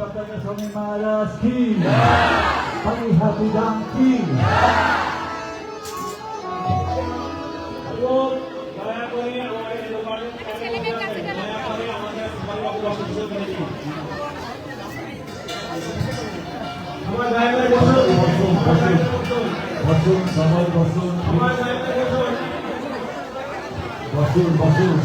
Bapaknya Swami Maharaj ki, Hari Hati Dam ki. বসুন সবাই বসুন, বসুন বসুন।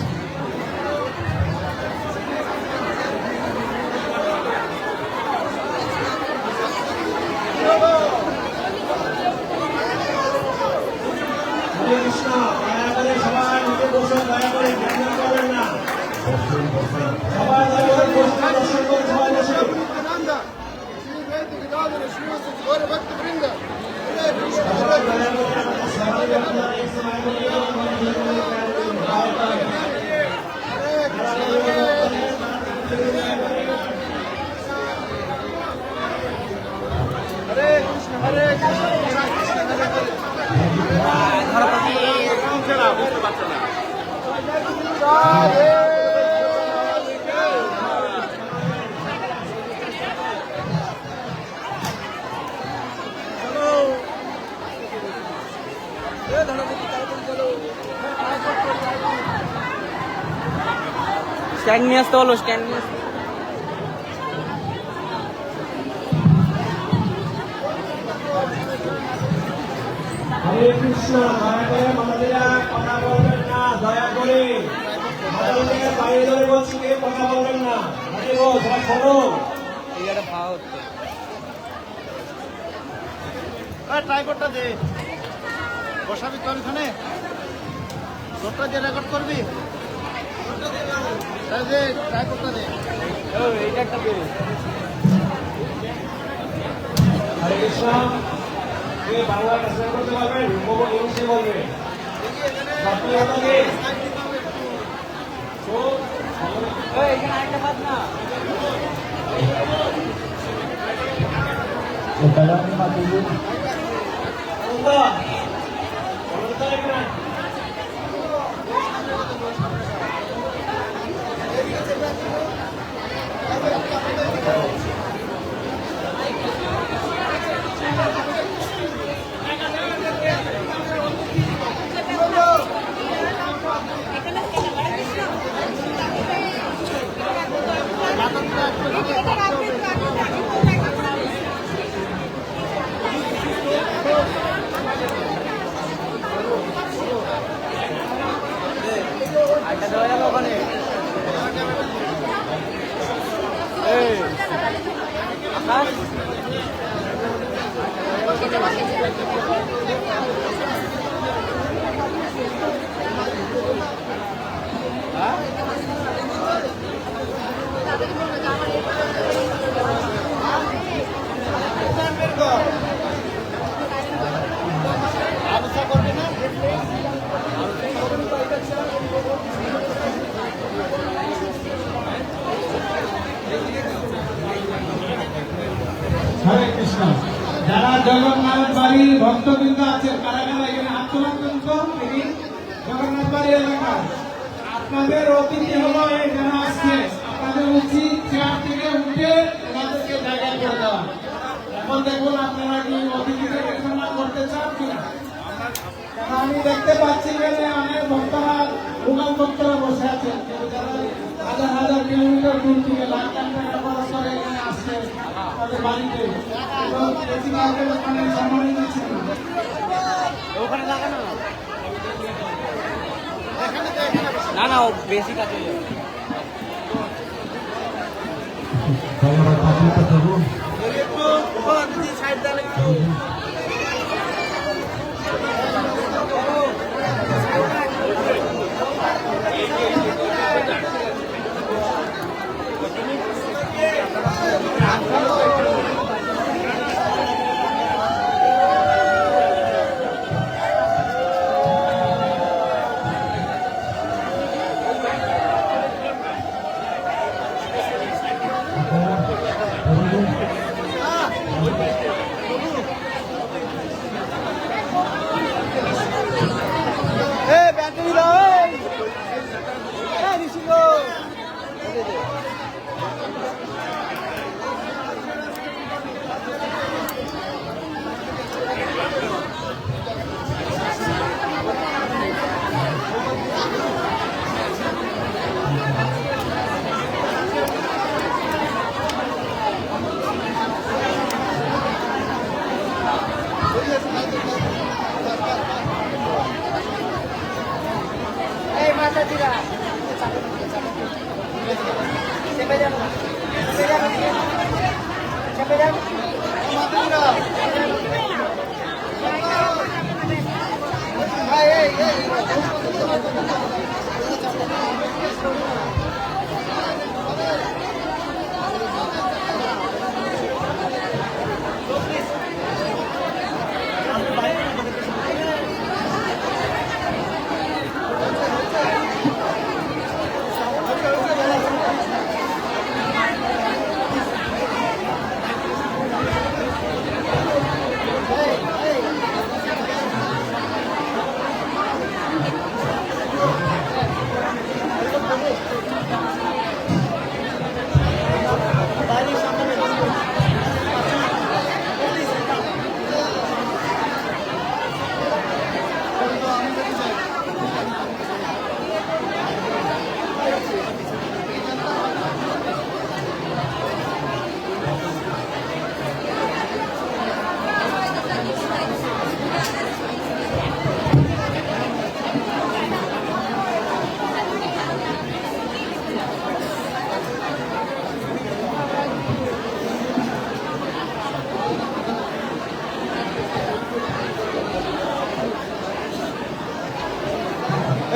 স্ট্যান্ড নিয়ে আসতে হলো, স্ট্যান্ড নিয়ে আসতে। হরে কৃষ্ণ। দয়া করে মাতাজিরা কথা বলবেন না, দয়া করে মাতাজিরা বাইরে ধরে বলছি কেউ কথা বলবেন না। হরে বল, সবাই শোনো। এই একটা ভাব হচ্ছে। ট্রাইপডটা দে, বসাবি তো ওখানে, তোরটা দিয়ে রেকর্ড করবি, ট্রাইপডটা দে। এইটা একটা দে। হরে কৃষ্ণ। কে বাংলা ট্রান্সলেট করতে পারবেন? ইংলিশে বলবেন। আপনি আপনাকে এখানে আরেকটা বাদ না। আরেকটা দেওয়া যাবে ওখানে। আকাশ হরে কৃষ্ণ। যারা জগন্নাথ বাড়ির ভক্তবৃন্দ আছেন কারা কারা এখানে হাত তোলার জন্য, জগন্নাথ বাড়ি এলাকায় আপনাদের অতিথি হলো এই যারা আসছে, আপনাদের উচিত চেয়ার থেকে উঠে ওনাদেরকে জায়গায় করে দেওয়া। এখন দেখুন আপনারা কি অতিথিদের সম্মান করতে চান কিনা। আমি দেখতে পাচ্ছি এখানে অনেক ভক্তরা, লোকাল ভক্তরা বসে আছেন, যারা হাজার হাজার কিলোমিটার দূর থেকে লাখ লাখ টাকা খরচ করে এখানে আসছে তাদের বাড়িতে। সম্মান দিচ্ছেন ওখানে লাগানো না, না ও বেশি কাছে সাইড দেন একটু।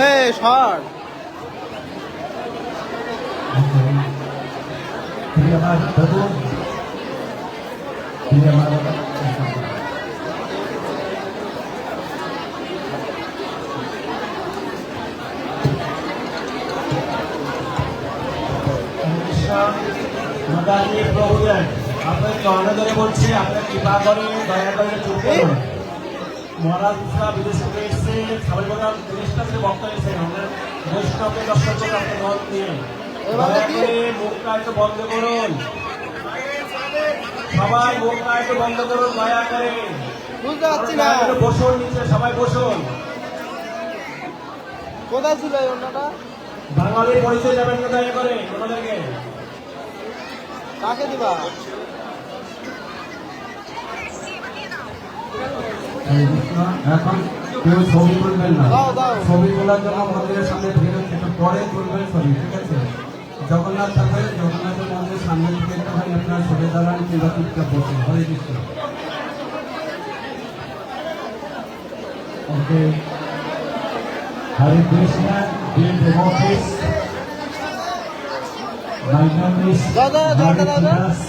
এই সর আপনাকে অনেক ধরে বলছি, আপনার কৃপা করে দয়া করে চুপ করুন। মহারাজ উৎসব বিদেশ থেকে এসছে, সবাই বললাম জিনিসটা থেকে বক্তা এসেছেন, আমাদের বৈষ্ণবকে দর্শন করে আপনার মত নিয়ে দয়া করে মুখটা একটু বন্ধ করুন। সবাই মুখটা একটু বন্ধ করুন দয়া করে। বুঝতে পারছি না বসুন নিচে, সবাই বসুন। কোথায় ছিল এই অন্যটা? বাঙালির পরিচয় যাবেন না দয়া করে আমাদেরকে। কাকে দিবা? এখন কেউ ছবি তুলবেন না, দাও, দাও। ছবি তোলার জন্য মন্দিরের সামনে ভিড় হচ্ছে, একটু পরে তুলবেন ছবি, ঠিক আছে? জগন্নাথ ঠাকুর, জগন্নাথের মন্দিরের সামনে থেকে একটুখানি আপনার সরে দাঁড়ান কিংবা চুপচাপ বসুন। হরে কৃষ্ণ। ওকে, হরে Krishna, dear devotees, my name is দাও, দাও, জলটা দাও, দাও। Haridas.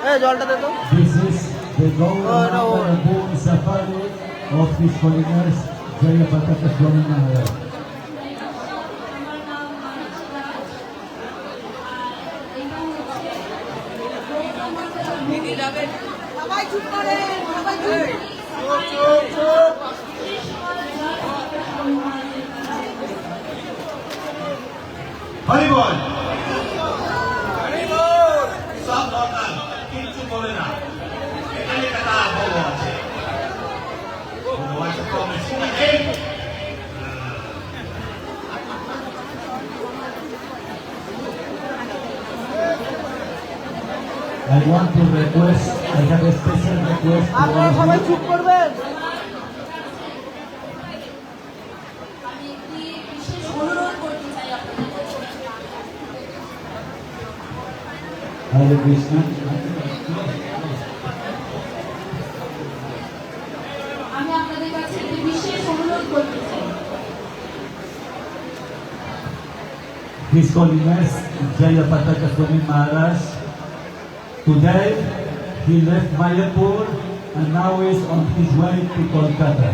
এই জলটা দে তো। This is the Oh, no. Gauranga Boom Safari of His Holiness Jayapataka Swami Maharaj. সবাই চুপ করেন, সবাই হরি বল, সব দরকার, কিচ্ছু বলে না। এখানে একটা আবহাওয়া আছে, ভগবানকে তো আমরা চিনি নেই। I want to request, I have a special request to আপনারা all সবাই of you. চুপ করবেন। আমি একটি বিশেষ অনুরোধ করতে চাই আপনাদের কাছে। Hare Krishna. আমি আপনাদের কাছে একটি বিশেষ অনুরোধ করতে চাই। His Holiness Jayapataka Swami Maharaj, today he left Mayapur and now is on his way to Kolkata.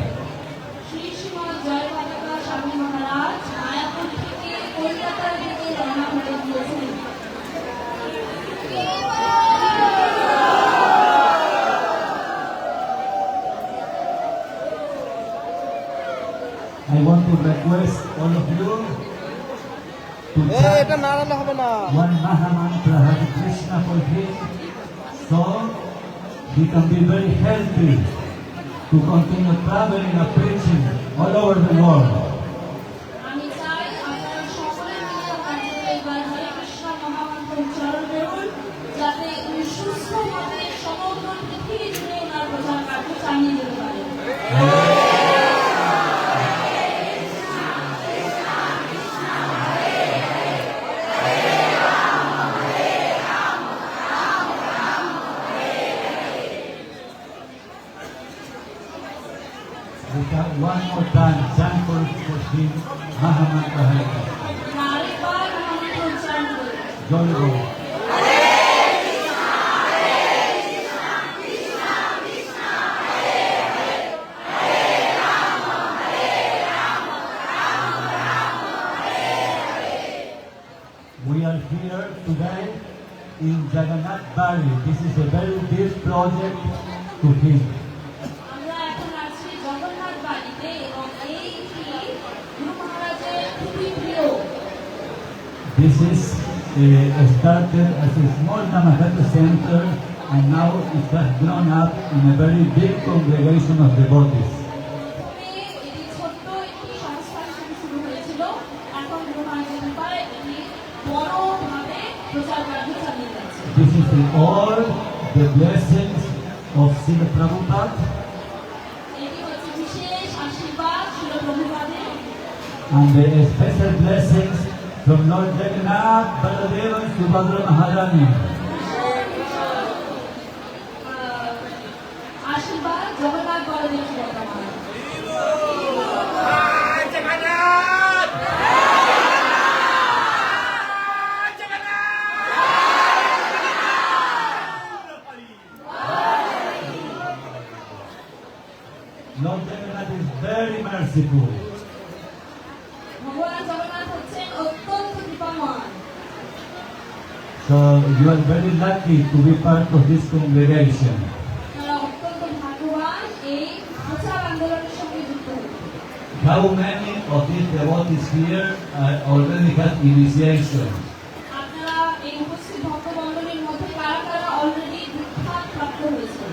Shri Srimat জয়পাতাকা স্বামী মহারাজ মায়াপুর থেকে কলকাতার দিকে রওনা হয়ে গিয়েছেন। I want to request all of you to এই এটা chant নাড়ালে হবে না। one Mahamantra Hare Krishna for him, so he can be very healthy to continue traveling and preaching all over the world. আমি চাই আপনারা সকলে মিলে আপনাদের এবার হরে কৃষ্ণ মহামন্ত্র উচ্চারণ করুন, যাতে উনি সুস্থভাবে সমগ্র পৃথিবী জুড়ে ওনার প্রচার কার্য চালিয়ে যেতে পারেন। have one more time, chant for him, Mahamantra Hare Krishna. আরেকবার মহামন্ত্র উচ্চারণ করুন। Jai Guru. We are here today in Jagannath Bari. This is a very big project to him. আমরা এখন আছি জগন্নাথ বাড়িতে এবং এইটি গুরু মহারাজের খুবই প্রিয়। This is started as a small Namakata center and now it has grown up in a very big congregation of devotees. প্রথমে এটি ছোট্ট একটি সংস্থা হিসেবে শুরু হয়েছিল, এখন গুরু মহারাজের কৃপায় এটি বড়ভাবে প্রচার কার্য চালিয়ে যাচ্ছে। This is all the blessings of Srila Prabhupada এটি হচ্ছে বিশেষ আশীর্বাদ ছিল প্রভুপাদের and the special blessings from Lord Jagannath, Baladeva and Subhadra Maharani. আশীর্বাদ জগন্নাথ বলদেব সুভদ্রা মহারাজ। Lord Jagannath is very merciful. ভগবান জগন্নাথ হচ্ছেন অত্যন্ত কৃপাময়। So you are very lucky to be part of this congregation. তারা অত্যন্ত ভাগ্যবান এই প্রচার আন্দোলনের সঙ্গে যুক্ত হতে। How many of these devotees here already have initiation? আপনারা এই উপস্থিত ভক্তমণ্ডলীর মধ্যে কারা কারা অলরেডি দীক্ষা প্রাপ্ত হয়েছে?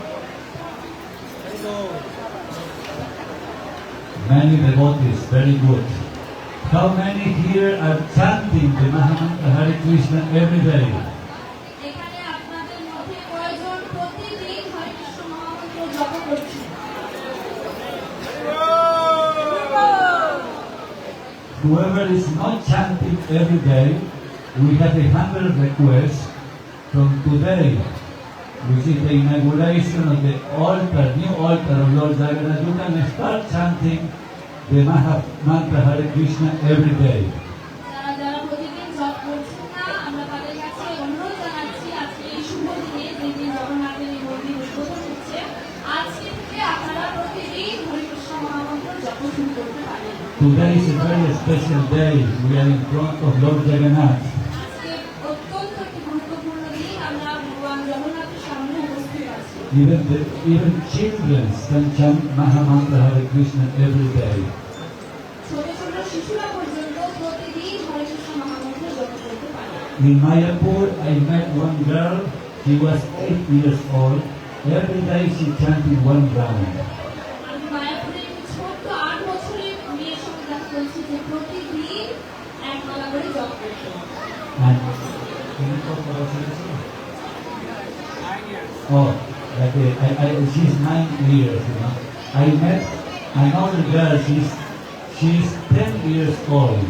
Many devotees, very good. How many here are chanting the Mahamantra Hare Krishna every day? এখানে আপনাদের মধ্যে কয়জন প্রতিদিন হরে কৃষ্ণ মহামন্ত্র জপ করছেন? Whoever is not chanting every day, we have a humble request from today, which is the inauguration of the altar, new altar of Lord Jagannath. You can start chanting the Mahamantra Hare Krishna every day. যারা যারা প্রতিদিন জপ করছেন না, আমরা তাদের কাছে অনুরোধ জানাচ্ছি আজকে এই শুভ দিনে যেদিন জগন্নাথের এই মন্দির উদ্বোধন হচ্ছে, আজকে থেকে আপনারা প্রতিদিন হরে কৃষ্ণ মহামন্ত্র জপ শুরু করতে পারেন। Today is a very special day. We are in front of Lord Jagannath. আজকে অত্যন্ত একটি গুরুত্বপূর্ণ দিন, আমরা ভগবান জগন্নাথের সামনে উপস্থিত আছি। Even children can chant Mahamantra Hare Krishna every day. ছোট ছোট শিশুরা পর্যন্ত প্রতিদিন হরে কৃষ্ণ মহামন্ত্র জপ করতে পারে। In Mayapur, I met one girl. She was 8 years old. Every day she chanted one round. আমি মায়াপুরে একটি ছোট্ট 8 বছরের মেয়ের সঙ্গে দেখা করেছি যে প্রতিদিন এক বেলা করে জপ করতো। And can you talk about her? Oh, okay. She's 9 years. You know, I met another girl. She's 10 years old,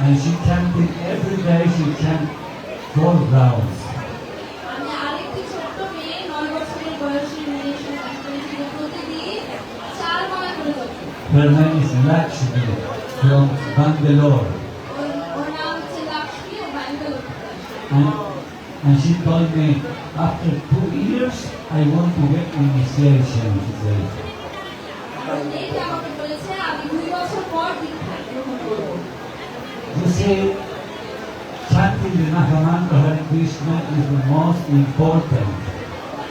and she chanted every day. She chanted 4 rounds. আমি আরেকটি ছোট্ট মেয়ে 9 বছরের বয়সী মেয়ের সঙ্গে দেখা করেছি যে প্রতিদিন 4 মালা করে জপ করতো। Her name is Lakshmi from Bangalore, ওর নাম হচ্ছে লক্ষ্মী ও ব্যাঙ্গালোর থেকে আসে। and she told me after 2 years I want to get initiation. She said. আর মেয়েটি আমাকে বলেছে আমি 2 বছর পর দীক্ষা গ্রহণ করব। You see, chanting the Mahamantra Hare Krishna is the most important.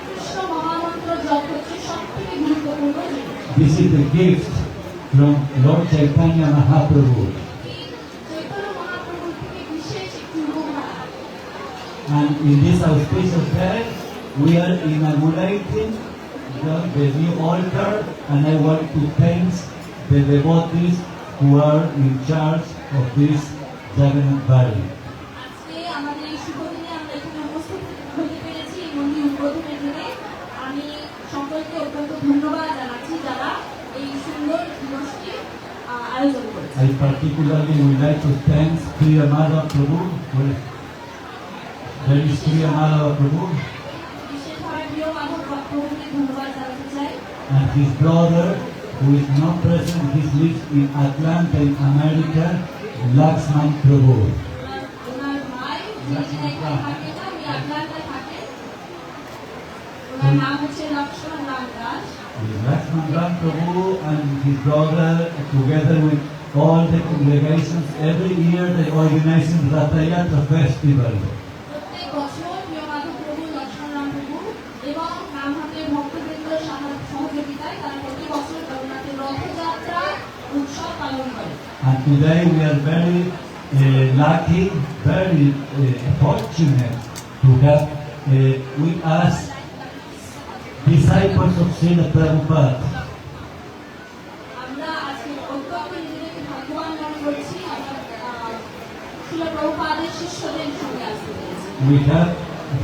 Krishna মহামন্ত্র জপ হচ্ছে সবথেকে গুরুত্বপূর্ণ জিনিস। This is the gift from Lord Chaitanya Mahaprabhu. Chaitanya মহাপ্রভুর থেকে বিশেষ একটি উপহার। And in this auspicious day, we are inaugurating the new altar, and I want to thank the devotees who are in charge of this Jagannath Bari. আজকে আমাদের এই শুভ দিনে আমরা এখানে উপস্থিত হতে পেরেছি এই মন্দির উদ্বোধনের দিনে। আমি সকলকে অত্যন্ত ধন্যবাদ জানাচ্ছি যারা এই সুন্দর দিবসটি আয়োজন করেছে। I particularly would like to thank Priyamada Prabhu, there is Priyamada Prabhu, বিশেষভাবে প্রিয় মাধব প্রভুকে ধন্যবাদ জানাতে চাই and his brother who is now present, he lives in Atlanta, in America, Lakshman Prabhu. ওনার ভাই যিনি এখানে থাকে না, উনি আটলান্টায় থাকেন। ওনার নাম হচ্ছে Lakshman Ram Das. Lakshman Ram Prabhu and his brother, together with all the congregations, every year they organize in Ratha Yatra festival. প্রত্যেক বছর প্রিয় মাধব প্রভু, লক্ষ্মণ রাম প্রভু এবং নামহাটের ভক্তবৃন্দের সহযোগিতায় তারা প্রতি বছর জগন্নাথের রথযাত্রা উৎসব পালন করে। And today we are very lucky, very fortunate to have with us disciples of Srila Prabhupada. আমরা আজকে অত্যন্ত নিজেদেরকে ভাগ্যবান মনে করছি, আমরা শ্রীল প্রভুপাদের শিষ্যদের সঙ্গে আসতে পেরেছি। We have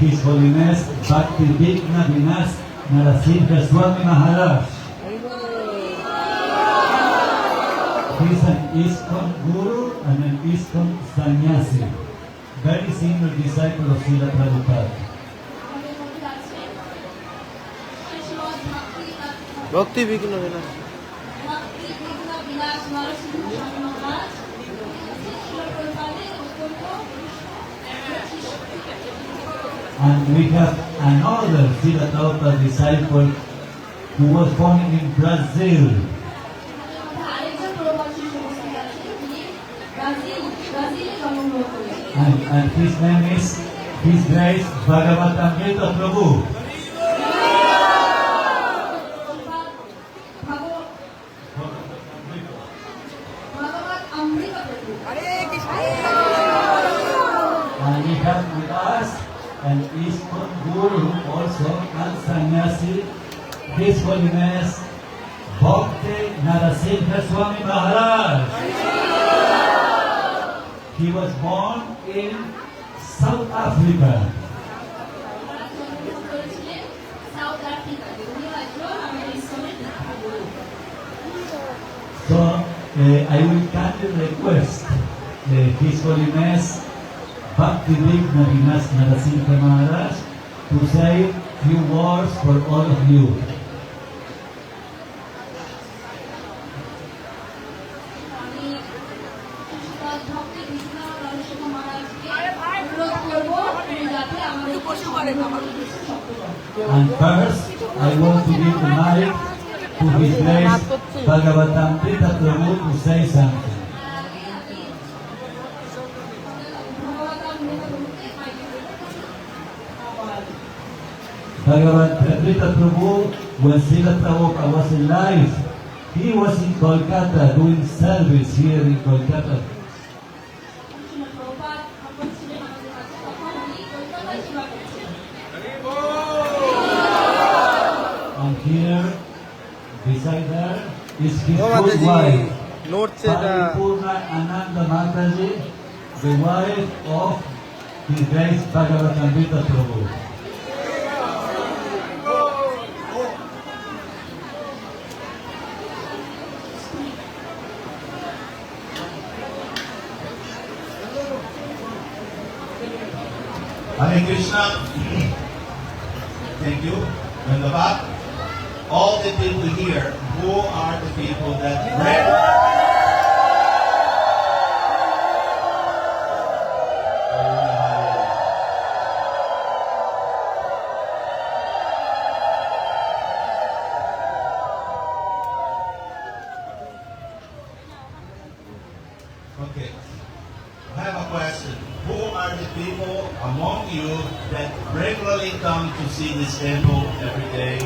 His Holiness Bhakti Vigna Vinas Narasimha Swami Maharaj. He is an ISKCON Guru and an ISKCON Sannyasi, very senior disciple of Srila Prabhupada. আমাদের মধ্যে আছে শ্রীশ্রীমৎ ভক্তি বিঘ্ন বিনাশ। ভক্তি বিঘ্ন বিলাস নরসিংহ স্বামী মহারাজ শ্রীল প্রভুপাদের অত্যন্ত শিষ্য। And we have another Srila Prabhupada disciple who was born in Brazil. আরেকজন প্রভুপাদ শিষ্য উপস্থিত আছে, যিনি ব্রাজিলে জন্মগ্রহণ করেছেন। And his name is His Grace Bhagavatamrita Prabhu. ভগবত অমৃত প্রভু। And we have with us an ISKCON Guru also and Sannyasi, His Holiness Bhakti Narasimha Swami Maharaj. He was born in South Africa. মহারাজ জন্মগ্রহণ করেছিলেন south আফ্রিকাতে। উনি একজন আমাদের ইসলামের গুরু। So I will kindly request His Holiness Bhakti Vigna Vinas Narasimha Maharaj to say few words for all of you. আমি শ্রীশ্রীমৎ ভক্তি বিঘ্ন নরসিংহ মহারাজকে অনুরোধ করবো তিনি যাতে আমাদের শব্দ করেন। And first, I want to give the mic to His Grace Bhagavatamrita Prabhu to say something. Bhagavatamrita Prabhu, when Srila Prabhupada was alive, he was in Kolkata doing service here in Kolkata. And here, beside her, is his O good Mataji wife, নড়ছে এটা। Paripurna Ananda Mataji, the wife of His Grace Bhagavatamrita Prabhu. Hare Krishna. Thank you. Dhanyavad. All the people here, who are the people that bring Okay. I have a question. Who are the people among you that regularly come to see this temple every day,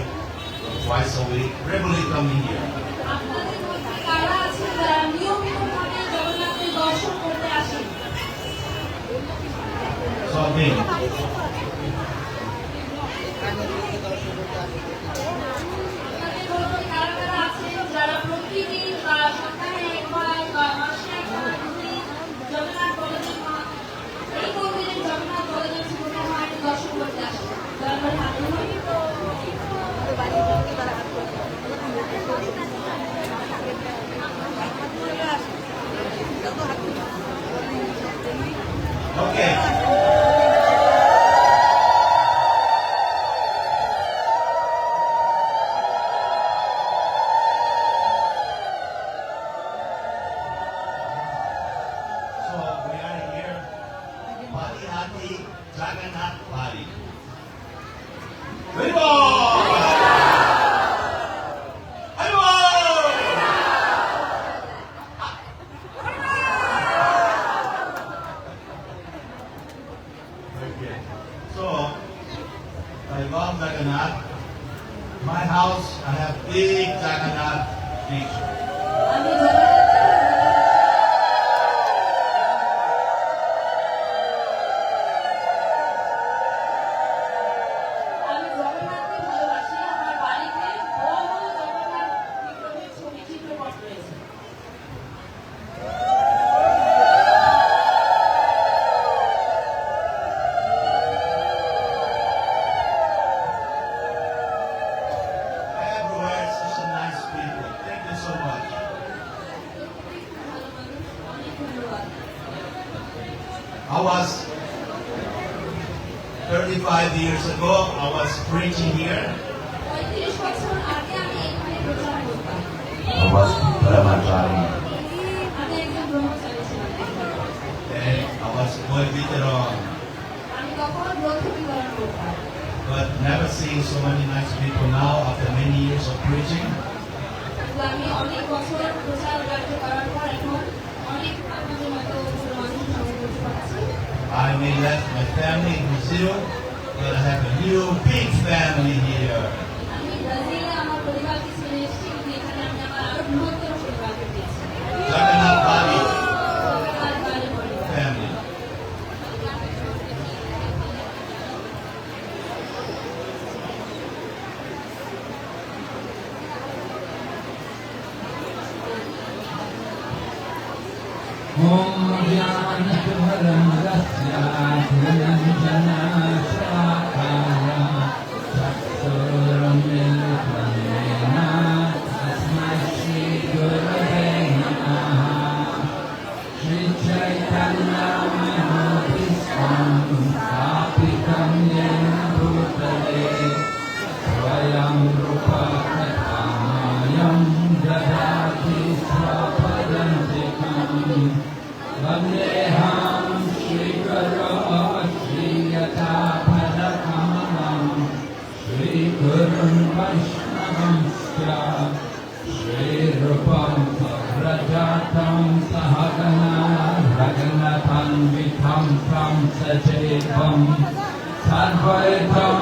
or twice a week, regularly coming here? আপনাদের মধ্যে কারা আছে যারা নিয়মিতভাবে জগন্নাথের দর্শন করতে আসেন? So again, আপনাদের মধ্যে কারা কারা আছেন যারা প্রতিদিন বা সপ্তাহে একবার বা মাসে একবার দুদিন জগন্নাথ বলদেব এই মন্দিরে জগন্নাথ বলদেব সুভদ্রা মায়ের দর্শন করতে আসেন? দয়া করে হাত তুলুন। okay. love Jagannath. My house, I have big Jagannath picture. আমি জগন্নাথকে ভালোবাসি। আমার বাড়িতে বড় জগন্নাথ বিগ্রহের ছবি চিত্রপট রয়েছে। Everywhere, such a nice people. Thank you so much. ভালো মানুষ, অনেক ধন্যবাদ। I was 35 years ago, I was preaching here. 35 বছর আগে আমি এখানে প্রচার করতাম। I was brahmachari. আমি একজন ব্রহ্মচারী ছিলাম। And I was boy veteran. আমি তখন গ্রন্থ বিবরণ করতাম। But never seeing so many nice people now after many years of preaching. কিন্তু আমি অনেক বছর প্রচার কার্য করার পর এখন অনেক আপনাদের মতো মানুষ সঙ্গে করতে পারছি। I may left my family in Brazil, but I have a new big family here. আমি ব্রাজিলে আমার পরিবারকে ছেড়ে এসেছি, কিন্তু এখানে আমি আমার আরো বৃহত্তর পরিবারকে পেয়েছি। Jagannath Bali আর বাইরে পরিবার। family. Om Jnanatvaram Rasya Dhananjana Shakaya Chaksuram Militam Yena Tasmai Shri Gurave Namaha Shri Chaitanya Manobhistam Stapitam Yena Bhutale Swayam Rupa Kathamayam Dadati Swapadantikam Vandeham Shri Guru Shri Yatapadakamam Shri Gurun Vaishnavamsya Shri Rupam Sagrajatam Sahagana Raganatam Vitam Tam Sachevam Sarvaitam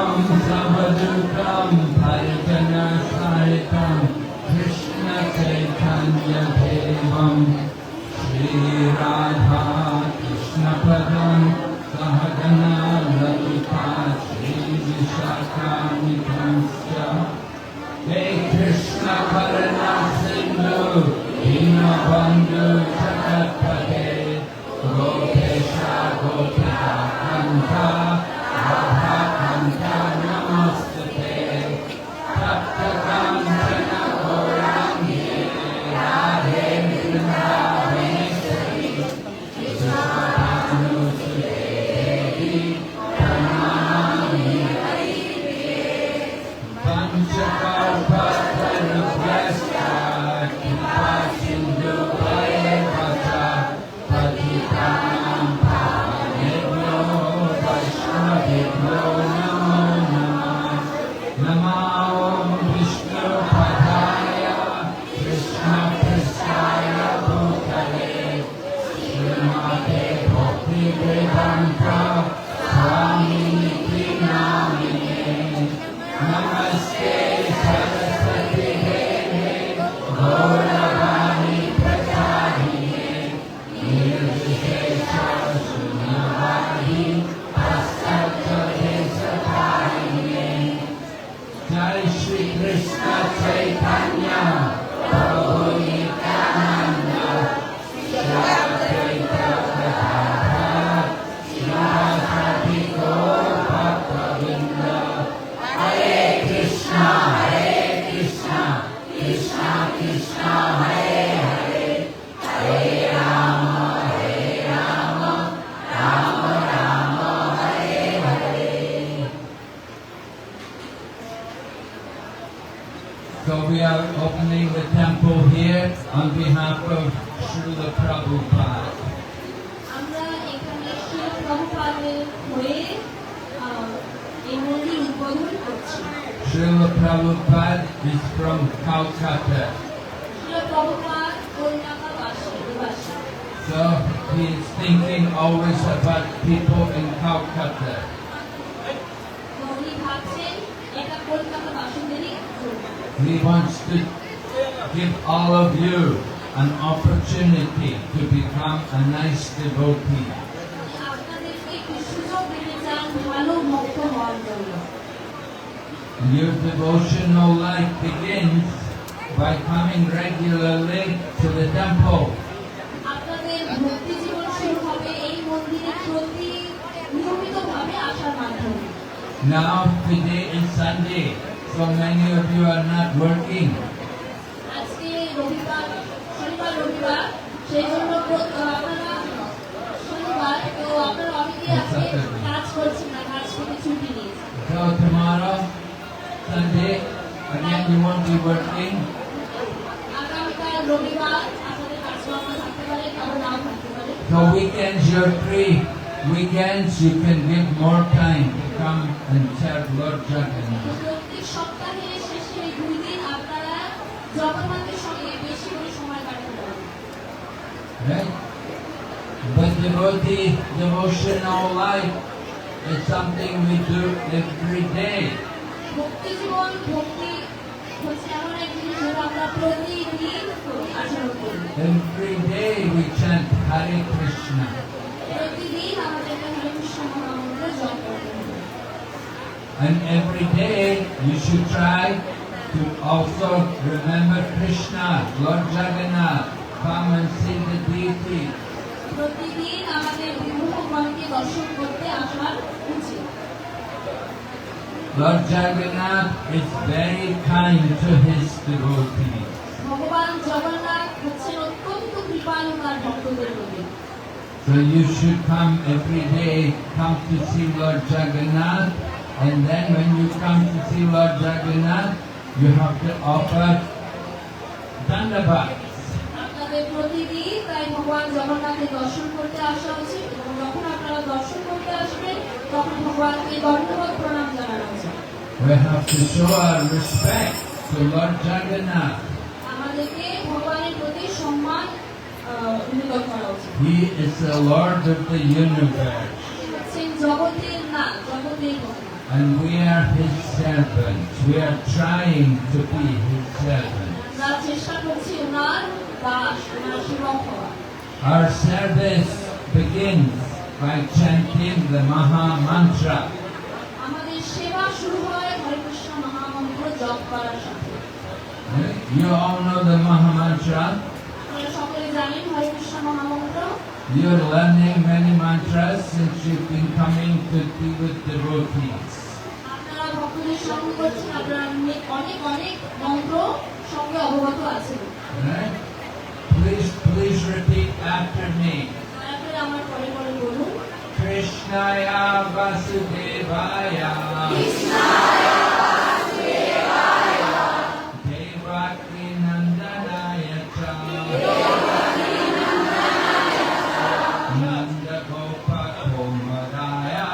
Savadutam Parijana Sahitam Krishna Chaitanya Devam Shri Radha Krishna Padam Sahagana Lalita Shri Vishakamitamsya Hey Krishna Karana Sindhu Dinabandhu Jagatpate Gopesha Gopika Kanta Radha Kanta Namaste Tapta Kancana Gaurangi Radhe Vrindavaneshwari Vishwabhanu Sudevi Pranamami Panchakalpatarubhyasya Kripa Sindhu Vaivata Patitanam Pavanebhyo Vaishnavibhyo Namo Namah Namo Om Vishnu Padaya Krishna Prasaya Bhutale Srimate Bhakti Vedanta Swami Niti Namine Namaste Saraswati Deve Gauravani Prachadine Nirvishesha Shunyavadi Paschatya Satarine Jai Shri Krishna Chaitanya Prabhu Nityananda Shri Advaita Gadadhara Srivasadi Gaur Bhaktavinda Hare Krishna Krishna Krishna Hare Hare Hare Rama Rama Rama Hare Hare. So we are opening the temple here on behalf of Srila Prabhupada. আমরা এখানে শিল প্রভুপাদের হয়ে এই মন্দির উদ্বোধন করছি। Srila Prabhupada is from Calcutta. শিল প্রভুপাদ কলকাতাবাসী নিবাসী। So he is thinking always about people in Calcutta. তো উনি ভাবছেন He wants to give all of you an opportunity to become a nice devotee. আপনাদেরকে একটু সুযোগ দিতে চান ভালো ভক্ত হওয়ার জন্য। Your devotional life begins by coming regularly to the temple. আপনাদের ভক্তি জীবন শুরু হবে এই মন্দিরে প্রতি নিয়মিতভাবে আসার মাধ্যমে। Now today is Sunday, so many of you are not working. আজকে রবিবার, শনিবার রবিবার, সেই জন্য আপনারা শনিবার তো আপনারা অনেকেই আজকে কাজ করছেন না, কাজ থেকে ছুটি নিয়েছেন। So tomorrow, Sunday, again you won't be working. আগামীকাল রবিবার আপনাদের কাজকর্ম থাকতে পারে, আবার নাও থাকতে পারে। So weekends you're free. Weekends you can give more time to come and serve Lord Jagannath. প্রত্যেক সপ্তাহে শেষে এই 2 দিন আপনারা জগন্নাথের সঙ্গে বেশি করে সময় কাটাতে পারেন। Right? But devotee, devotional life is something we do every day. ভক্তি জীবন, ভক্তি হচ্ছে এমন এক জিনিস যেটা আমরা প্রতিদিন আচরণ করি। Every day we chant Hare Krishna. প্রতিদিন আমাদেরকে হরে কৃষ্ণ মহামন্ত্র জপ করতে হবে। And every day you should try to also remember Krishna, Lord Jagannath. Come and see the deity. প্রতিদিন আমাদের বিগ্রহগণকে দর্শন করতে আসার উচিত। Lord Jagannath is very kind to his devotees. ভগবান জগন্নাথ হচ্ছেন অত্যন্ত কৃপালু তার ভক্তদের প্রতি। So you should come every day, come to see Lord Jagannath, and then when you come to see Lord Jagannath, you have to offer Dandabats. আপনাদের প্রতিদিন তাই ভগবান জগন্নাথের দর্শন করতে আসা উচিত এবং যখন আপনারা দর্শন করতে আসবেন তখন ভগবানকে দণ্ডবত প্রণাম জানানো উচিত। We have to show our respect to Lord Jagannath. আমাদেরকে ভগবানের প্রতি সম্মান নিবেদন করা উচিত। He is the Lord of the universe, তিনি হচ্ছেন জগতের না, জগতের ভগবান। and we are His servants. We are trying to be His servants. আমরা চেষ্টা করছি ওনার দাস, ওনার সেবক হওয়া। Our service begins by chanting the Maha Mantra. আমাদের সেবা শুরু হয় হরে কৃষ্ণ মহামন্ত্র জপ করার সাথে। You all know the Maha Mantra. আপনারা সকলে জানেন হরে কৃষ্ণ মহামন্ত্র। You're learning many mantras since you've been coming to be with devotees. আপনারা ভক্তদের সঙ্গে করছেন, আপনারা অনেক অনেক মন্ত্র সঙ্গে অবগত আছেন। Right? Please repeat after me. দয়া করে আমার পরে পরে বলুন। Krishnaya Vasudevaya. Devaki Nandanaya cha. Nanda Gopa Kumaraya.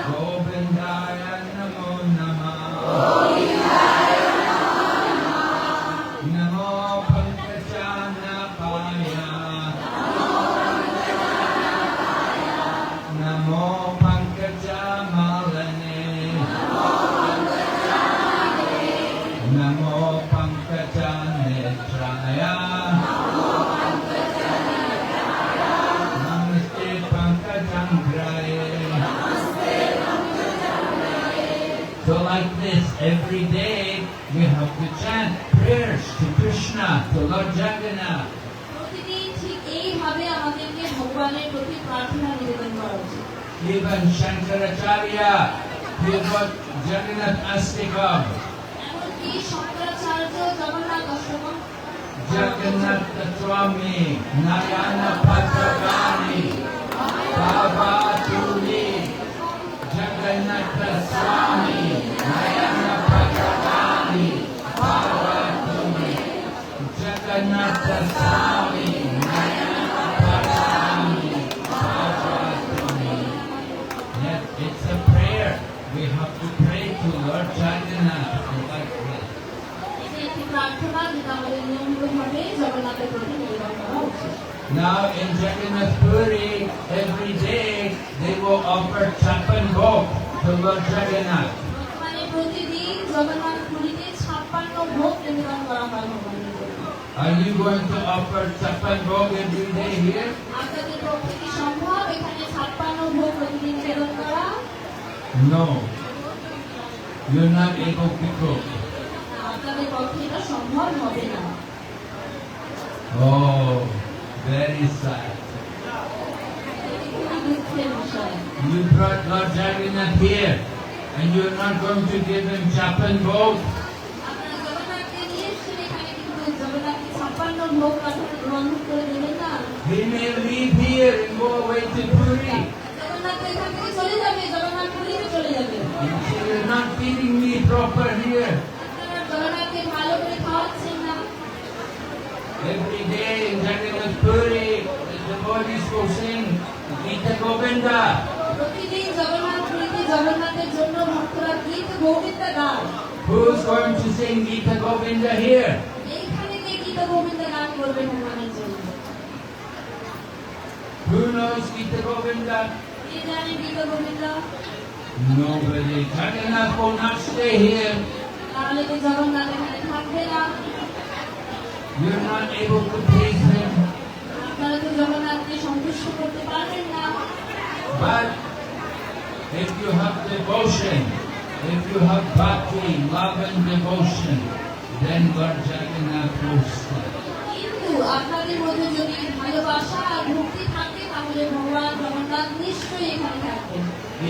Govindaya Namo Namah. Namo Pankajanaphaya. Namo Pankajamalane. Namo Pankajanetraya. Namaste Pankajangraye. So like this, every day we have to chant prayers to Krishna, to Lord Jagannath. প্রতিদিন ঠিক এইভাবে আমাদেরকে ভগবানের প্রতি প্রার্থনা নিবেদন করা উচিত। Even Shankaracharya, he got Jagannath Astikam, এমনকি Shankaracharya Jagannath অষ্টকম Jagannath Swami, Nayana Patragani, Baba Tuli, Jagannath Swami, Nayana Patragani, Baba Tuli, Jagannath Swami, Nayana Patragani, Baba Tuli. Yes, it's a prayer. We have to pray to Lord Jagannath like this. এটি একটি প্রার্থনা যেটা আমাদের নিয়মিতভাবে জগন্নাথের প্রতি নিবেদন করা উচিত। Now in Jagannath Puri, every day they will offer Chapan Bhog to Lord Jagannath. বর্তমানে জগন্নাথ পুরীতে 56 ভোগ নিবেদন করা হয় ভগবানের জন্য। Are you going to offer Chappan Bhog every day here? আপনাদের পক্ষে কি সম্ভব এখানে 56 ভোগ প্রতিদিন নিবেদন করা? No. You're not able to cook. আপনাদের পক্ষে এটা সম্ভব হবে না। Oh, very sad. এটি খুবই দুঃখের বিষয়। You brought Lord Jagannath here, and you're not going to give him Chappan Bhog? আপনারা জগন্নাথকে নিয়ে এসেছেন এখানে, কিন্তু জগন্নাথকে 56 ভোগ গ্রহণ করে দেবেন না। He may leave here and go away to Puri. Jagannath তো এখান থেকে চলে যাবে, জগন্নাথ পুরীতে চলে যাবে। You say, you're not feeding me proper here. আপনারা জগন্নাথকে ভালো করে খাওয়াচ্ছেন না। Every day in Jagannath Puri, the devotees will sing Gita Govinda. প্রতিদিন জগন্নাথ পুরীতে জগন্নাথের জন্য ভক্তরা গীত গোবিন্দ গান। Who's going to sing Gita Govinda here? এইখানে কে গীত গোবিন্দ গান করবে ভগবানের জন্য? Who knows Gita Govinda? কে জানে গীত Govinda? Nobody. Jagannath will not stay here. তাহলে তো জগন্নাথ এখানে থাকবে না। You're not able to please him. আপনারা তো জগন্নাথকে সন্তুষ্ট করতে পারবেন না। But if you have devotion, if you have bhakti, love and devotion, then Lord Jagannath will stay. কিন্তু আপনাদের মধ্যে যদি ভালোবাসা আর ভক্তি থাকে তাহলে ভগবান জগন্নাথ নিশ্চয়ই এখানে থাকবেন।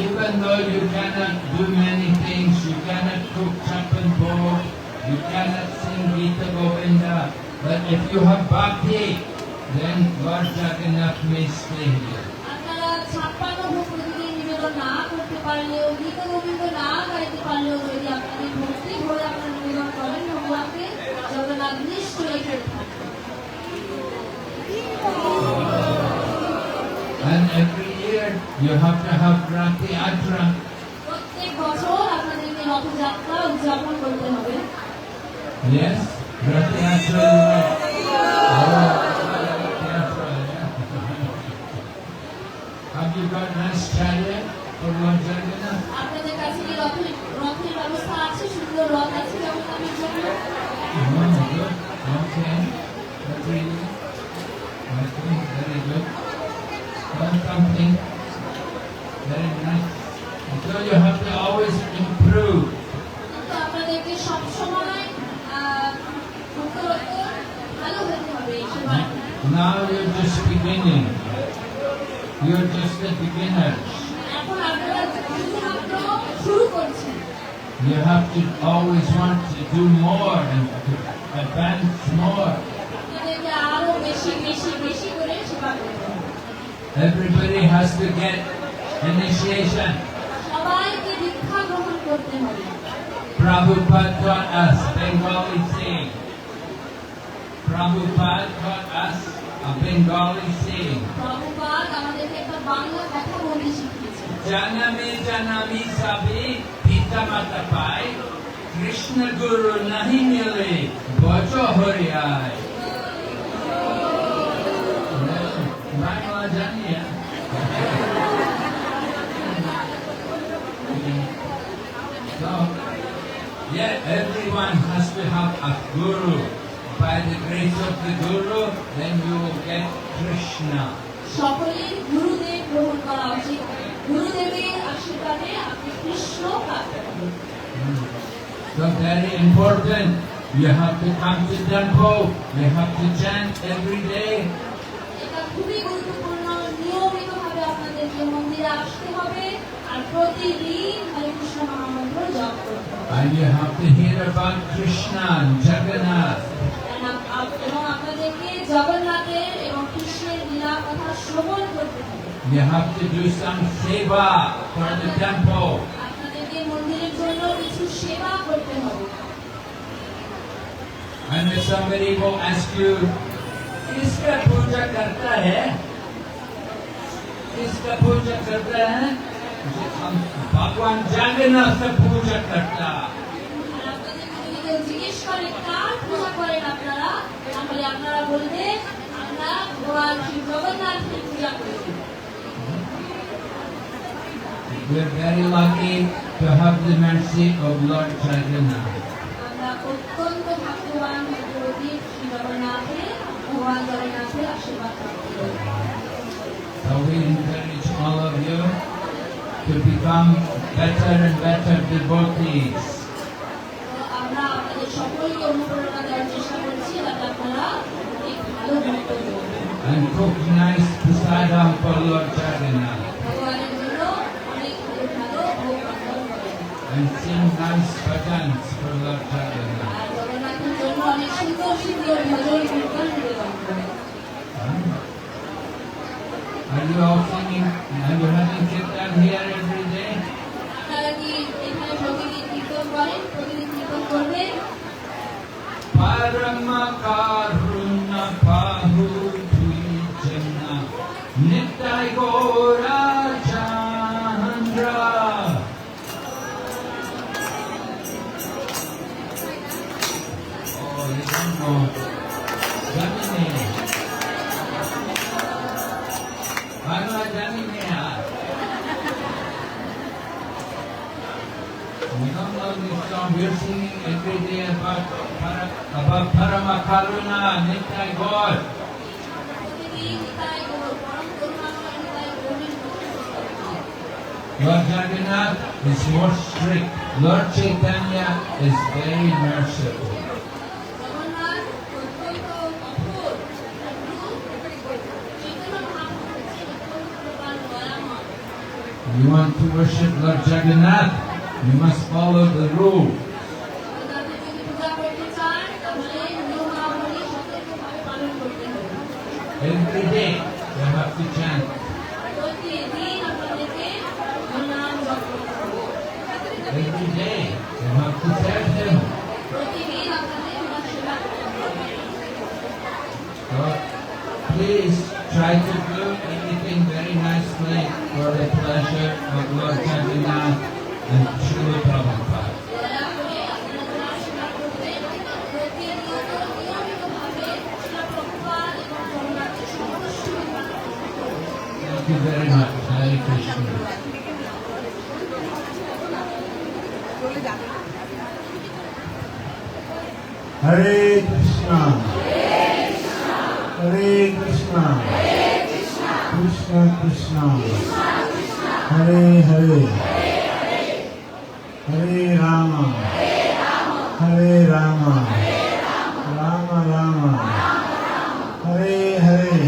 Even though you cannot do many things, you cannot cook Chappan Bhog, you cannot sing Gita Govinda, but if you have bhakti, then Lord Jagannath may stay here. আপনারা 56 ভোগ প্রতিদিন নিবেদন না করতে পারলেও, গীত গোবিন্দ না গাইতে পারলেও, যদি আপনাদের ভক্তি ভরে আপনারা নিবেদন করেন ভগবানকে, জগন্নাথ নিশ্চয়ই এখানে থাকবেন। And every year you have to have Rati Yatra. প্রত্যেক বছর আপনাদেরকে রথযাত্রা উদযাপন করতে হবে। Yes, Rati Yatra. Have you got nice chariot for Lord Jagannath? আপনাদের কাছে কি রথের ব্যবস্থা আছে? সুন্দর রথ আছে জগন্নাথের জন্য? Oh, good. Okay. That's really good. Okay, very good. Well, something very nice. So you have to always improve. কিন্তু আপনাদেরকে সবসময় উত্তরোত্তর ভালো হতে হবে এই সময়। Now you're just beginning. You're just a beginner. এখন আপনারা শুধুমাত্র শুরু করছেন। You have to always want to do more and to advance more. আপনাদেরকে আরো বেশি বেশি বেশি করে সেবা করতে হবে। Everybody has to get initiation. সবাইকে দীক্ষা গ্রহণ করতে হবে। Prabhupada taught us Bengali saying. Prabhupada taught us a Bengali saying. Prabhupada আমাদেরকে একটা বাংলা কথা বলতে শিখিয়েছেন। Janame janami sabi pita mata pai Krishna Guru nahi mile bojo horiyai. Bangla janiya. So, yeah, everyone has to have a guru. By the grace of the guru, then you will get Krishna. সকলের গুরুদেব গ্রহণ করা উচিত। গুরুদেবের আশীর্বাদে আপনি কৃষ্ণ প্রাপ্ত হবেন। So very important. You have to come to temple. You have to chant every day. এটা খুবই গুরুত্বপূর্ণ। নিয়মিতভাবে আপনাদেরকে মন্দিরে আসতে হবে আর প্রতিদিন হরে কৃষ্ণ মহামন্ত্র জপ করতে হবে। And you have to hear about Krishna and Jagannath. এবং আপনাদেরকে জগন্নাথের এবং কৃষ্ণের লীলা কথা শ্রবণ করতে হবে। You have to do some seva for the temple. আপনাদেরকে মন্দিরের জন্য কিছু সেবা করতে হবে। And if somebody will ask you, किसका पूजा करता है? किसका पूजा करता है? हम भगवान जगन्नाथ का पूजा करता। আর আপনাদেরকে যদি কেউ জিজ্ঞেস করে কার পূজা করেন আপনারা, তাহলে আপনারা বলবেন আমরা ভগবান শ্রী জগন্নাথের পূজা করি। We are very lucky to have the mercy of Lord Jagannath. আমরা অত্যন্ত ভাগ্যবান ভাগ্যবতী শ্রী জগন্নাথের ভগবান জগন্নাথের আশীর্বাদ প্রাপ্ত। So we encourage all of you to become better and better devotees. তো আমরা আপনাদের সকলকে অনুপ্রেরণা দেওয়ার চেষ্টা করছি যাতে আপনারা অনেক ভালো ভক্ত হন। And cook nice prasadam for Lord Jagannath. ভগবানের জন্য অনেক ভালো ভোগ রান্না করেন। And sing nice bhajans for Lord Jagannath. আর জগন্নাথের জন্য অনেক সুন্দর সুন্দর ভজন কীর্তন নিবেদন করেন। Are you all singing? Are you having kirtan here every day? আপনারা কি এখানে প্রতিদিন কীর্তন করেন? প্রতিদিন কীর্তন করবেন? Parama karuna pahu tujana Nitai Gora Chandra. Oh, you don't know. Janine. Ano Janine? We don't know this song. We're singing every day about Parama Karuna, Nitai God. প্রতিদিন নিতাই গৌর, পরম করুণাময় নিতাই গৌরের ভজন করতে হয়। Lord Jagannath is more strict. Lord Chaitanya is very merciful. Jagannath অত্যন্ত কঠোর, চৈতন্য মহাপ্রভু হচ্ছেন অত্যন্ত কৃপার দয়াময়। You want to worship Lord Jagannath? You must follow the rules. জগন্নাথের যদি পূজা করতে চান তাহলে নিয়মাবলী সতর্কভাবে পালন করতে হবে। Every day you have to chant. প্রতিদিন আপনাদেরকে হরিনাম জপ করতে হবে। Every day you have to serve Him. প্রতিদিন আপনাদের ওনার সেবা করতে হবে। So please try to do everything very nicely for the pleasure of Lord Jagannath and Srila Prabhupada. দয়া করে আপনারা ওনার সেবা করবেন। প্রতিনিয়ত নিয়মিতভাবে শিলা প্রভুপাদ এবং জগন্নাথের সমস্ত বিধান পালন করবেন। Thank you very much. Hare Krishna. Hare Krishna. Hare Krishna. Krishna Krishna. Hare Hare. Hare Rama. Hare Rama. Rama Rama. Hare Hare.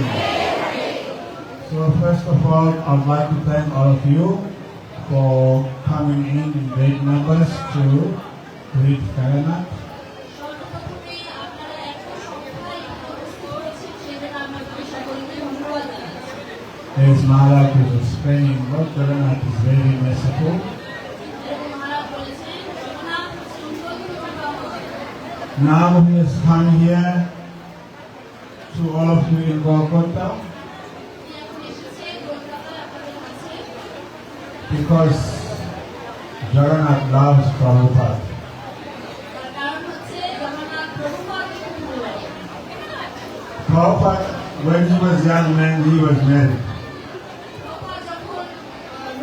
So first of all, I'd like to thank all of you for coming in great numbers to read Jagannath. সর্বপ্রথমে আপনারা এত সংখ্যায় উপস্থিত হয়েছেন সেজন্য আপনাদের সকলকে ধন্যবাদ জানাচ্ছি। As Maharaj was explaining, Lord Jagannath is very merciful. যেরকম মহারাজ বলেছেন জগন্নাথ হচ্ছেন অত্যন্ত করুণাময়। Now he has come here to all of you in Golgotha তিনি এখন এসেছেন কলকাতায় আপনাদের কাছে because Jagannath loves Prabhupada. তার কারণ হচ্ছে জগন্নাথ প্রভুপাদকে খুব ভালোবাসেন। Prabhupada, when he was young man, he was married. Prabhupada যখন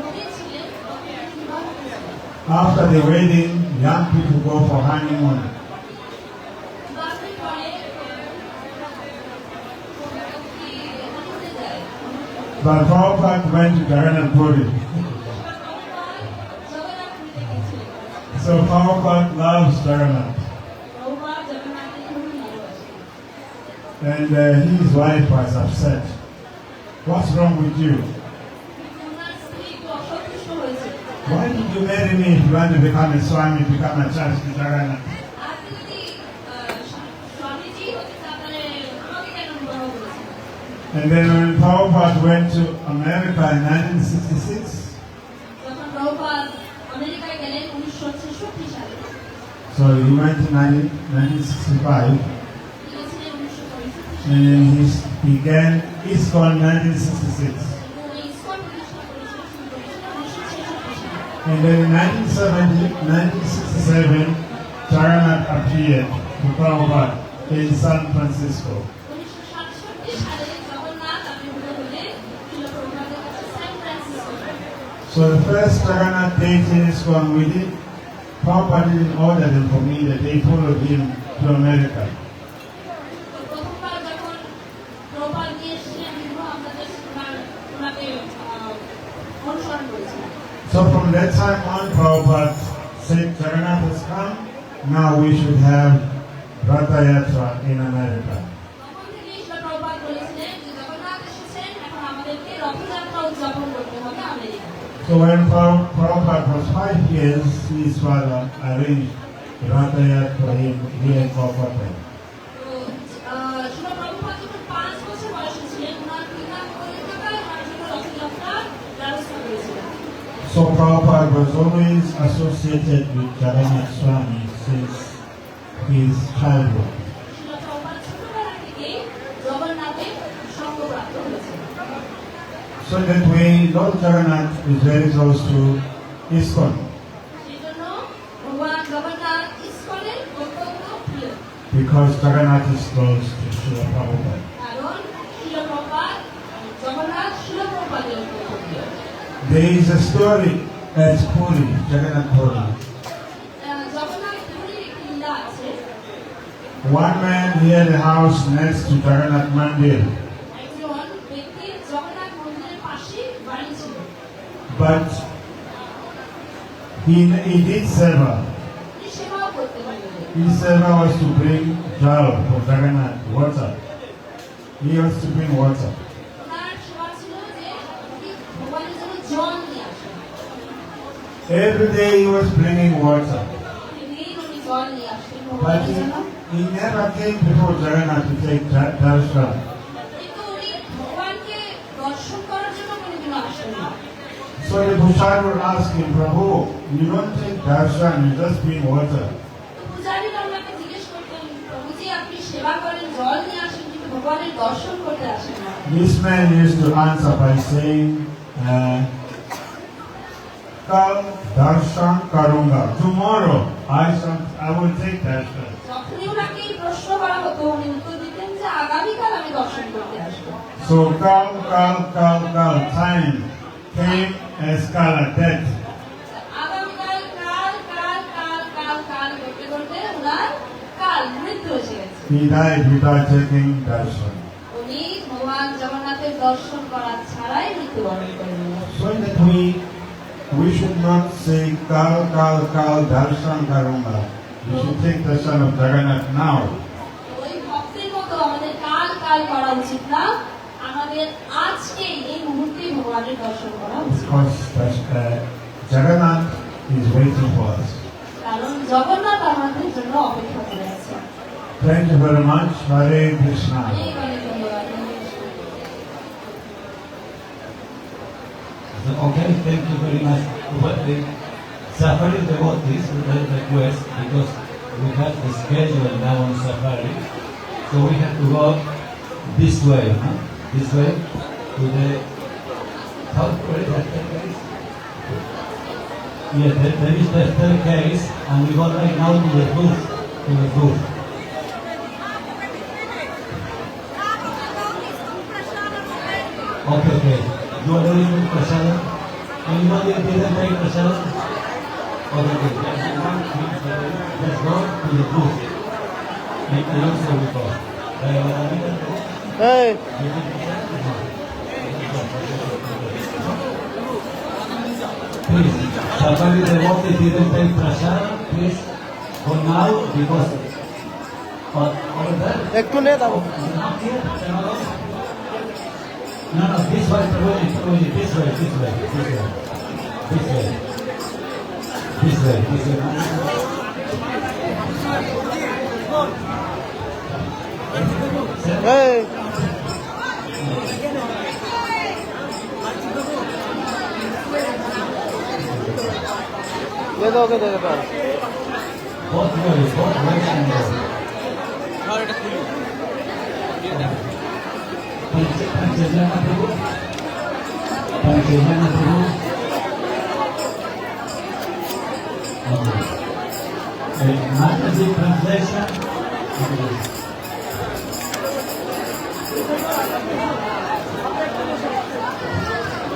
নবী ছিলেন তখন তিনি বিবাহ করেছিলেন। After the wedding, young people go for honeymoon. বিবাহের পরে হানিমুনে যায়। But Prabhupada went to Jagannath Puri. Jagannath পুরীতে গেছিলেন। So Prabhupada loves Jagannath. Prabhupada জগন্নাথকে খুবই ভালোবাসেন। And his wife was upset. What's wrong with you? ওনার স্ত্রী একটু অসন্তুষ্ট হয়েছে। Why did you marry me if you want to become a Swami, become a church to Jagannath? আপনি যদি স্বামীজি হতে চান তাহলে আমাকে কেন বিবাহ করেছেন? And then when Prabhupada went to America in 1966, যখন প্রভুপাদ আমেরিকায় গেলেন 1966 সালে, so he went in 1965, তিনি গেছিলেন 1965 and then he began ISKCON 1966. এবং এই ইসকন প্রতিষ্ঠা করেছিলেন শুরু করেছিলেন 1966 সালে। And then in 1967, Jagannath appeared to Prabhupada in San Francisco. 1967 সালে জগন্নাথ আবির্ভূত হলেন ছিল প্রভুপাদের কাছে San Francisco. So the first Jagannath deity is going with it. Prabhupada didn't order them for me that they followed him to America. তো প্রথমবার যখন প্রপাল নিয়ে এসেছিলেন বিগ্রহ আমাদের ওনাকে অনুসরণ করেছিলেন। So from that time on, Prabhupada said Jagannath has come, now we should have Ratha Yatra in America. তখন থেকেই শিলা প্রপাল বলেছিলেন যে জগন্নাথ এসেছেন, এখন আমাদেরকে রথযাত্রা উদযাপন করতে হবে আমেরিকায়। So when Prabhupada was 5 years, his father arranged Ratha Yatra for him here in Kolkata. তো শিলা প্রপাল যখন 5 বছর বয়সে ছিলেন, ওনার পিতা কলকাতায় ওনার জন্য রথযাত্রার ব্যবস্থা করেছিলেন। So Prabhupada was always associated with Jagannath Swami since his childhood. শিলা প্রপাল ছোটবেলা থেকেই জগন্নাথের সঙ্গপ্রাপ্ত হয়েছিলেন। So that way, Lord Jagannath is very close to ISKCON সেজন্য ভগবান জগন্নাথ ইস্কনের অত্যন্ত প্রিয়, because Jagannath is close to Srila Prabhupada. কারণ শিলা প্রপাল জগন্নাথ শিলা প্রপালের অত্যন্ত প্রিয়। There is a story at Puri, Jagannath Puri. Jagannath পুরীর একটি লীলা আছে। One man he had a house next to Jagannath Mandir, একজন ব্যক্তির জগন্নাথ মন্দিরের পাশে বাড়ি ছিল, but he did seva. তিনি সেবাও করতে পারলেন। His seva was to bring jal for Jagannath, water. He was to bring water. ওনার সেবা ছিল যে তিনি ভগবানের জন্য জল নিয়ে আসেন। Every day he was bringing water, প্রতিদিন উনি জল নিয়ে আসতেন but ভগবানের জন্য। he never came before Jagannath to take darshan. কিন্তু উনি ভগবানকে দর্শন করার জন্য কোনোদিনও আসেন না। So the Bhushar would ask him, Prabhu, you don't take darshan, you just bring water. তো পূজারীরা ওনাকে জিজ্ঞেস করতেন, প্রভুজি আপনি সেবা করেন, জল নিয়ে আসেন, কিন্তু ভগবানের দর্শন করতে আসেন না। This man used to answer by saying, Kal darshan karunga. Tomorrow I will take darshan. যখনই ওনাকে এই প্রশ্ন করা হতো, উনি উত্তর দিতেন যে আগামীকাল আমি দর্শন করতে আসবো। So Kal, time came as Kala, death. আগামীকাল কাল কাল কাল কাল কাল করতে করতে ওনার কাল মৃত্যু এসে গেছে। He died without taking darshan. উনি ভগবান জগন্নাথের দর্শন করা ছাড়াই মৃত্যুবরণ করলেন। So that we should not say Kal darshan karunga. We should take darshan of Jagannath now. ওই ভক্তের মতো আমাদের কাল কাল করা উচিত না, আমাদের আজকে এই মুহূর্তে ভগবানের দর্শন করা উচিত, Because Jagannath is waiting for us. কারণ জগন্নাথ আমাদের জন্য অপেক্ষা করে আছে। Thank you very much. Hare Krishna. অনেক অনেক ধন্যবাদ। Okay, thank you very much. But the Safari devotees would like request because we have the schedule now on Safari, so we have to go this way, huh? This way to the where is that staircase? Yeah, there is the staircase, and we go right now to the roof, to the roof. Okay. You already took prasada? Anybody didn't take prasada? Okay. Let's go to the booth. Make the answer we go. Hey, Please, somebody devotee didn't take prasada, please go now because over there. একটু নে দাও। Not here, No, this way, Prabhuji, this way. Hey, দে দাও, দে দাও। Both ways and go. আর এটা খুলি Panchayana Prabhu. Mataji translation.